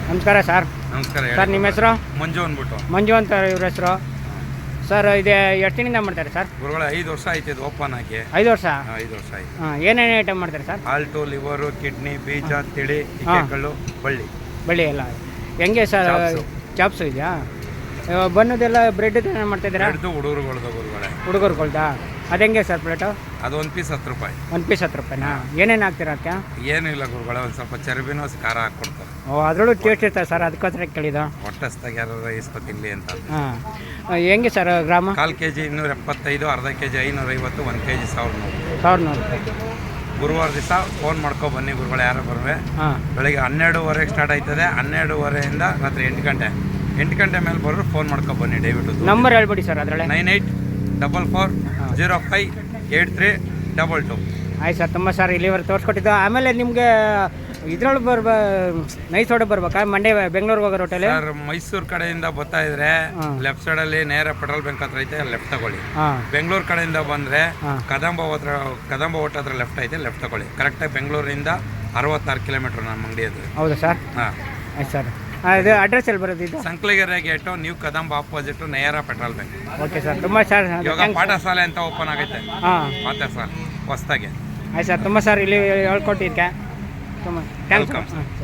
ನಮಸ್ಕಾರ ಸರ್. ನಮಸ್ಕಾರ ಸರ್ ನಿಮ್ಮ ಹೆಸರು? ಮಂಜು ಅಂದ್ಬಿಟ್ಟು. ಮಂಜು ಅಂತ ಇವ್ರ ಹೆಸರು. ಸರ್ ಇದೆ ಎಷ್ಟು ದಿನದಿಂದ ಮಾಡ್ತಾರೆ ಸರ್? ಗುರುಗಳ 5 ವರ್ಷ ಆಯ್ತು ಇದು ಓಪನ್ ಆಗಿ. 5 ವರ್ಷ? 5 ವರ್ಷ ಆಯ್ತು. ಏನೇನು ಐಟಮ್ ಮಾಡ್ತಾರೆ ಸರ್? ಆಲ್ಟು, ಲಿವರು, ಕಿಡ್ನಿ, ಬೀಜ, ತಿಳಿ, ಇಕ್ಕೆಕಲ್ಲು, ಬಳ್ಳಿ. ಬಳ್ಳಿ ಎಲ್ಲ ಹೆಂಗೆ ಸರ್? ಚಾಪ್ಸು ಇದೆಯಾ? ಬನ್ನದೆಲ್ಲ ಬ್ರೆಡ್ ಮಾಡ್ತಾಯಿದ್ದೀರಾ? ಹುಡುಗರುಗಳ್ದು ಗುರುಗಳೇ. ಹುಡುಗರುಗಳ್ದಾ? ಅದು ಹೆಂಗೆ ಸರ್ ಪ್ಲೇಟು? ಅದು 1 ಪೀಸ್ 10 ರೂಪಾಯಿ. 1 ಪೀಸ್ 10 ರೂಪಾಯಿನಾ? ಏನೇನು ಹಾಕ್ತೀರಾ ಅದಕ್ಕೆ? ಏನೂ ಇಲ್ಲ ಗುರುಗಳೇ, ಒಂದು ಸ್ವಲ್ಪ ಚರ್ಬಿನೂ ಖಾರ ಹಾಕ್ಕೊಡ್ತಾರೆ. ಅದರಲ್ಲೂ ಟೇಸ್ಟ್ ಇರ್ತಾರೆ ಸರ್, ಅದಕ್ಕೋಸ್ಕರ ಕೇಳಿದ. ಹೊಟ್ಟೆಸ್ತಾಗ ಯಾರು ಇಸ್ಕೊತಿಲ್ಲಿ ಅಂತ. ಹೆಂಗೆ ಸರ್ ಗ್ರಾಮ? 1/4 kg 275, ಅರ್ಧ kg 550, 1 kg 1100. 1100 ರೂಪಾಯಿ. ಗುರುವಾರ ದಿವಸ ಫೋನ್ ಮಾಡ್ಕೊ ಬನ್ನಿ ಗುರುಗಳು, ಯಾರು ಬರುವೆ. ಬೆಳಿಗ್ಗೆ 12:30 ಸ್ಟಾರ್ಟ್ ಆಯ್ತದೆ. 12:30 ರಾತ್ರಿ 8 ಗಂಟೆ. 8 ಗಂಟೆ ಮೇಲೆ ಬರೋರು ಫೋನ್ ಮಾಡ್ಕೊ ಬನ್ನಿ ದಯವಿಟ್ಟು. ನಂಬರ್ ಹೇಳ್ಬಿಡಿ ಸರ್ ಅದರಲ್ಲೇ. 9844058322. ಆಯ್ತು ಸರ್, ತುಂಬ ಸರ್ ಇಲ್ಲಿವರೆಗೆ ತೋರಿಸ್ಕೊಟ್ಟಿದ್ದು. ಆಮೇಲೆ ನಿಮಗೆ ಇದ್ರೊಳಗೆ ನೈಸ್ ರೋಡ್ ಬರ್ಬೇಕಾ? ಮಂಡ್ಯ ಬೆಂಗಳೂರಿಗೆ ಹೋಗೋ ರೋಟಲ್ಲಿ ಸರ್, ಮೈಸೂರು ಕಡೆಯಿಂದ ಬರ್ತಾ ಇದ್ರೆ ಲೆಫ್ಟ್ ಸೈಡಲ್ಲಿ ನೇರ ಪೆಟ್ರೋಲ್ ಬಂಕ್ ಹತ್ರ ಐತೆ, ಲೆಫ್ಟ್ ತಗೊಳ್ಳಿ. ಬೆಂಗಳೂರು ಕಡೆಯಿಂದ ಬಂದರೆ ಕದಂಬ ಹೋಟ್ ಹತ್ರ ಲೆಫ್ಟ್ ಐತೆ, ಲೆಫ್ಟ್ ತಗೊಳ್ಳಿ. ಕರೆಕ್ಟಾಗಿ ಬೆಂಗಳೂರಿಂದ 66 ಕಿಲೋಮೀಟ್ರ್ ನಮ್ಮ ಅಂಗಡಿ ಅದು. ಹೌದಾ ಸರ್? ಹಾಂ ಆಯ್ತು ಸರ್. ಇದು ಅಡ್ರೆಸ್ ಎಲ್ಲಿ ಬರೋದು? ಇದು ಸಂಕ್ಲಿಗೆರೆ ಗೇಟು, ನ್ಯೂ ಕದಂಬ ಆಪೋಸಿಟ್, ನೇರ ಪೆಟ್ರೋಲ್ ಬಂಕ್. ಓಕೆ ಸರ್, ತುಂಬ ಸರ್. ಇವಾಗ ಪಾಠಶಾಲೆ ಅಂತ ಓಪನ್ ಆಗೈತೆ. ಪಾಠಶಾಲೆ ಹೊಸ್ದಾಗೆ. ಆಯ್ತು ಸರ್, ತುಂಬ ಸರ್ ಇಲ್ಲಿ ಹೇಳ್ಕೊಟ್ಟಿದ್ದೆ. ತುಂಬ ಥ್ಯಾಂಕ್ಸ್.